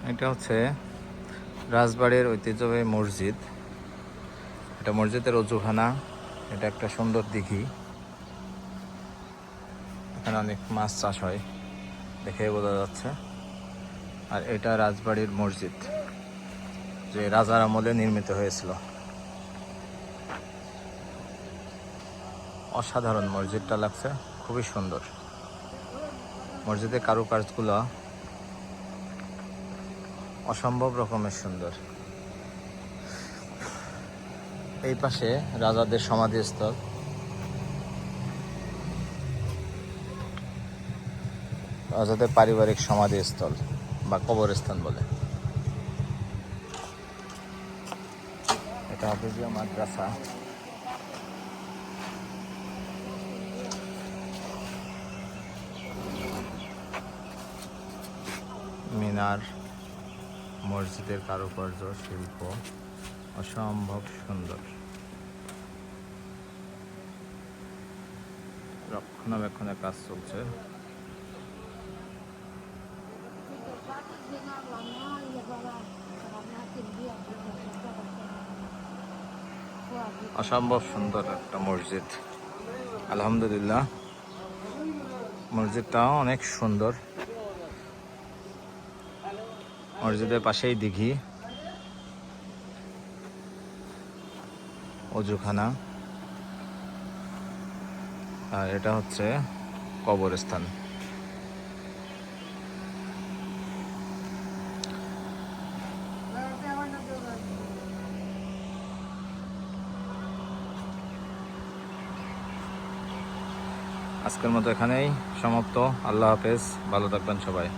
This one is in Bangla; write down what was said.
এটা হচ্ছে রাজবাড়ির ঐতিহ্যবাহী মসজিদ। এটা মসজিদের অজুখানা। এটা একটা সুন্দর দিঘি। এখানে অনেক মাছ চাষ হয় দেখে বোঝা যাচ্ছে। আর এটা রাজবাড়ির মসজিদ, যে রাজার আমলে নির্মিত হয়েছিল। অসাধারণ মসজিদটা লাগছে, খুবই সুন্দর। মসজিদের কারুকাজগুলো অসম্ভব রকমের সুন্দর। এই পাশে রাজাদের সমাধিস্থল, রাজাদের পারিবারিক সমাধিস্থল বা কবরস্থান বলে। এটা হাফেজিয়া মাদ্রাসা। মিনার, মসজিদের কারুকার্য শিল্প অসম্ভব সুন্দর। রক্ষণাবেক্ষণের কাজ চলছে। অসম্ভব সুন্দর একটা মসজিদ। আলহামদুলিল্লাহ, মসজিদটাও অনেক সুন্দর। মসজিদের পাশেই দিঘি, অজুখানা, আর এটা হচ্ছে কবরস্থান। আজকের মতো এখানেই সমাপ্ত। আল্লাহ হাফেজ, ভালো থাকবেন সবাই।